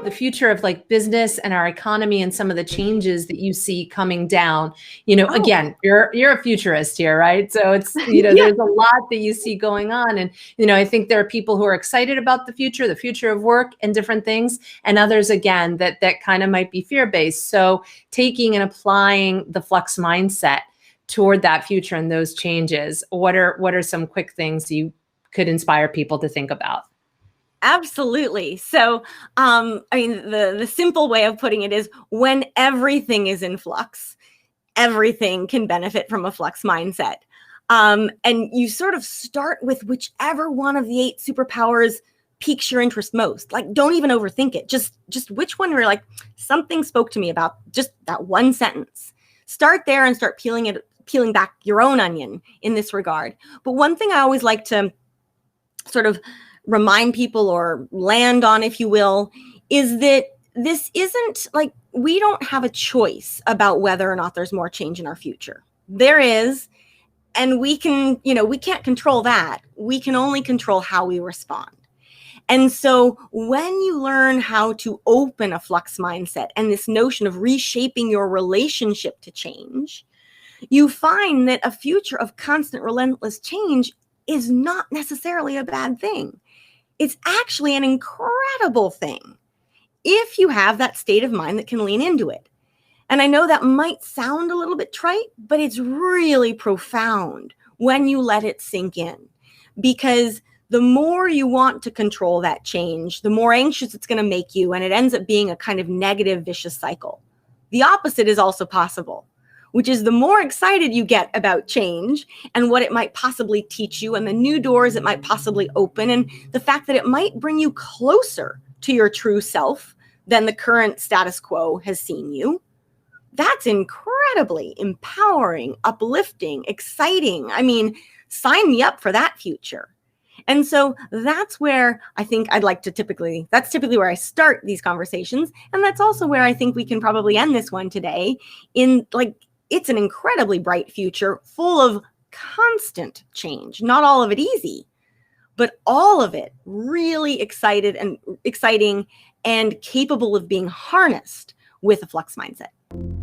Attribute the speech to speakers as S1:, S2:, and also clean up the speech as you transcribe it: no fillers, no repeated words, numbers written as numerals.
S1: the future of like business and our economy and some of the changes that you see coming down,
S2: Oh,
S1: again, you're a futurist here, right? So it's,
S2: yeah.
S1: there's a lot that you see going on. And, I think there are people who are excited about the future of work and different things, and others, again, that kind of might be fear-based. So taking and applying the Flux mindset toward that future and those changes, what are some quick things you could inspire people to think about?
S2: Absolutely. So, I mean, the simple way of putting it is when everything is in flux, everything can benefit from a flux mindset. And you sort of start with whichever one of the 8 superpowers piques your interest most. Like, don't even overthink it. Just which one you're like, something spoke to me about just that one sentence. Start there and start peeling back your own onion in this regard. But one thing I always like to sort of remind people or land on, if you will, is that this isn't like we don't have a choice about whether or not there's more change in our future. There is, and we can't control that. We can only control how we respond. And so when you learn how to open a flux mindset and this notion of reshaping your relationship to change, you find that a future of constant, relentless change is not necessarily a bad thing. It's actually an incredible thing if you have that state of mind that can lean into it. And I know that might sound a little bit trite, but it's really profound when you let it sink in. Because the more you want to control that change, the more anxious it's going to make you, and it ends up being a kind of negative, vicious cycle. The opposite is also possible, which is the more excited you get about change and what it might possibly teach you and the new doors it might possibly open and the fact that it might bring you closer to your true self than the current status quo has seen you. That's incredibly empowering, uplifting, exciting. I mean, sign me up for that future. And so that's where I think that's typically where I start these conversations. And that's also where I think we can probably end this one today in it's an incredibly bright future full of constant change, not all of it easy, but all of it really exciting and capable of being harnessed with a flux mindset.